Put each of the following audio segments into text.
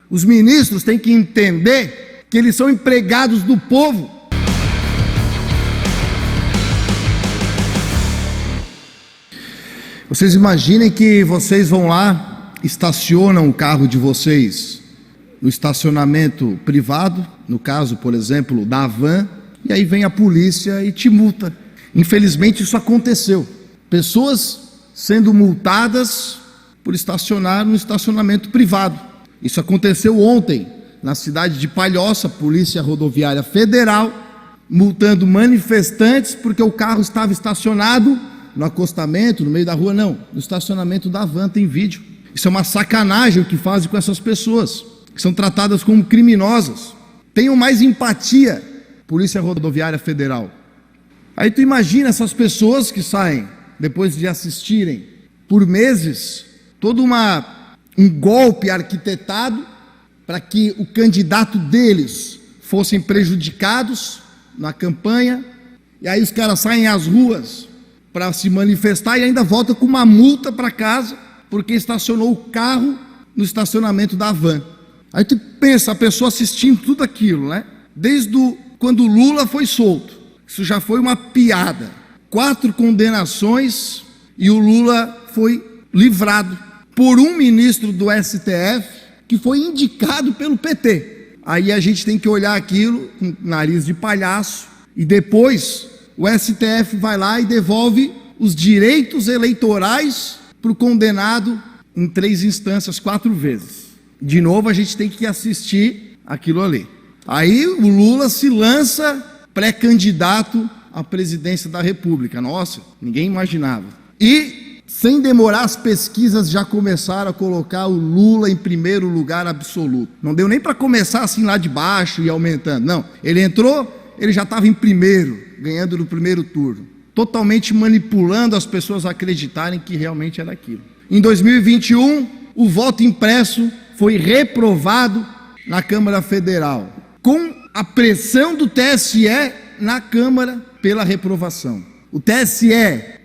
Os ministros têm que entender que eles são empregados do povo. Vocês imaginem que vocês vão lá, estacionam o carro de vocês no estacionamento privado, no caso, por exemplo, da Havan, e aí vem a polícia e te multa. Infelizmente isso aconteceu. Pessoas sendo multadas por estacionar no estacionamento privado. Isso aconteceu ontem, na cidade de Palhoça, Polícia Rodoviária Federal, multando manifestantes porque o carro estava estacionado no acostamento, no meio da rua, não, no estacionamento da Havan, tem vídeo. Isso é uma sacanagem o que fazem com essas pessoas, que são tratadas como criminosas. Tenham mais empatia, Polícia Rodoviária Federal. Aí tu imagina essas pessoas que saem, depois de assistirem por meses, todo um golpe arquitetado para que o candidato deles fossem prejudicados na campanha, e aí os caras saem às ruas para se manifestar e ainda volta com uma multa para casa porque estacionou o carro no estacionamento da Havan. Aí tu pensa, a pessoa assistindo tudo aquilo, né? Desde quando o Lula foi solto, isso já foi uma piada. 4 condenações e o Lula foi livrado por um ministro do STF que foi indicado pelo PT. Aí a gente tem que olhar aquilo com nariz de palhaço e depois o STF vai lá e devolve os direitos eleitorais para o condenado em 3 instâncias, 4 vezes. De novo a gente tem que assistir aquilo ali. Aí o Lula se lança pré-candidato à presidência da República. Nossa, ninguém imaginava. E, sem demorar, as pesquisas já começaram a colocar o Lula em primeiro lugar absoluto. Não deu nem para começar assim lá de baixo e aumentando. Não, ele entrou, ele já estava em primeiro, ganhando no primeiro turno, totalmente manipulando as pessoas a acreditarem que realmente era aquilo. Em 2021, o voto impresso foi reprovado na Câmara Federal, com a pressão do TSE na Câmara pela reprovação. O TSE,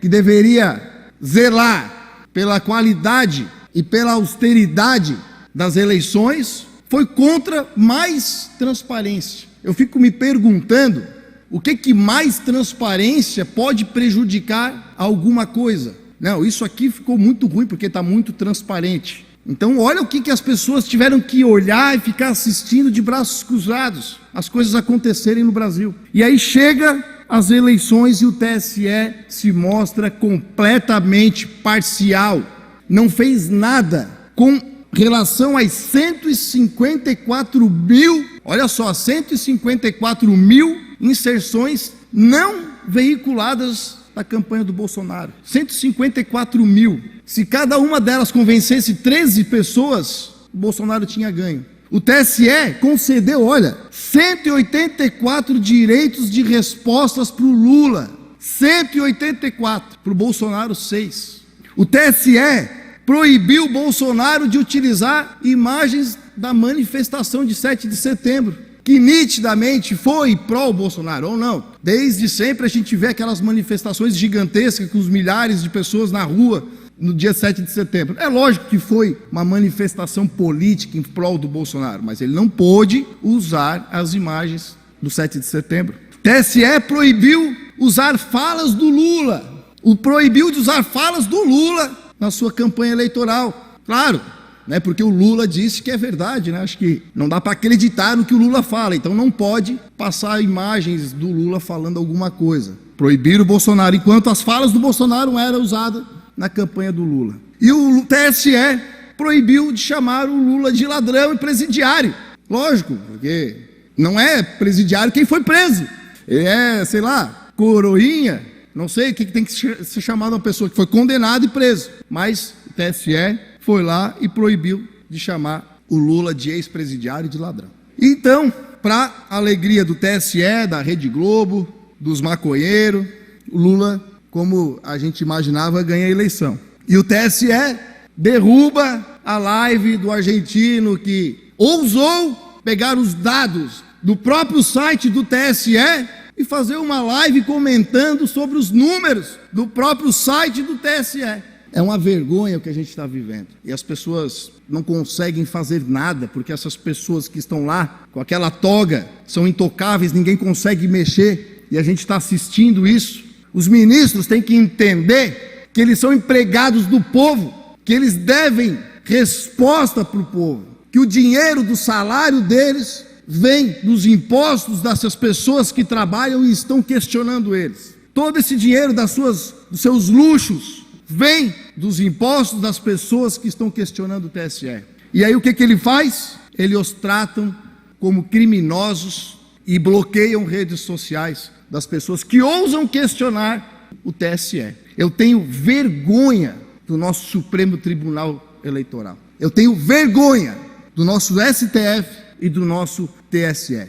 que deveria zelar pela qualidade e pela austeridade das eleições, foi contra mais transparência. Eu fico me perguntando o que mais transparência pode prejudicar alguma coisa. Não, isso aqui ficou muito ruim porque está muito transparente. Então olha o que as pessoas tiveram que olhar e ficar assistindo de braços cruzados as coisas acontecerem no Brasil. E aí chega as eleições e o TSE se mostra completamente parcial. Não fez nada com relação às 154 mil, olha só, 154 mil inserções não veiculadas da campanha do Bolsonaro. 154 mil. Se cada uma delas convencesse 13 pessoas, o Bolsonaro tinha ganho. O TSE concedeu, olha, 184 direitos de respostas para o Lula. 184. Para o Bolsonaro, 6. O TSE proibiu o Bolsonaro de utilizar imagens da manifestação de 7 de setembro, que nitidamente foi pró-Bolsonaro, ou não. Desde sempre a gente vê aquelas manifestações gigantescas com os milhares de pessoas na rua no dia 7 de setembro. É lógico que foi uma manifestação política em prol do Bolsonaro, mas ele não pôde usar as imagens do 7 de setembro. TSE proibiu usar falas do Lula, proibiu de usar falas do Lula na sua campanha eleitoral. Claro, né, porque o Lula disse que é verdade, né? Acho que não dá para acreditar no que o Lula fala, então não pode passar imagens do Lula falando alguma coisa. Proibiram o Bolsonaro, enquanto as falas do Bolsonaro eram usadas na campanha do Lula. E o TSE proibiu de chamar o Lula de ladrão e presidiário. Lógico, porque não é presidiário quem foi preso. Ele é, sei lá, coroinha, não sei o que tem que ser chamado uma pessoa que foi condenada e preso. Mas o TSE foi lá e proibiu de chamar o Lula de ex-presidiário e de ladrão. Então, para alegria do TSE, da Rede Globo, dos maconheiros, o Lula, como a gente imaginava, ganha a eleição. E o TSE derruba a live do argentino que ousou pegar os dados do próprio site do TSE e fazer uma live comentando sobre os números do próprio site do TSE. É uma vergonha o que a gente está vivendo. E as pessoas não conseguem fazer nada, porque essas pessoas que estão lá, com aquela toga, são intocáveis, ninguém consegue mexer, e a gente está assistindo isso. Os ministros têm que entender que eles são empregados do povo, que eles devem resposta para o povo, que o dinheiro do salário deles vem dos impostos dessas pessoas que trabalham e estão questionando eles. Todo esse dinheiro dos seus luxos vem dos impostos das pessoas que estão questionando o TSE. E aí o que ele faz? Ele os tratam como criminosos e bloqueiam redes sociais das pessoas que ousam questionar o TSE. Eu tenho vergonha do nosso Supremo Tribunal Eleitoral. Eu tenho vergonha do nosso STF e do nosso TSE.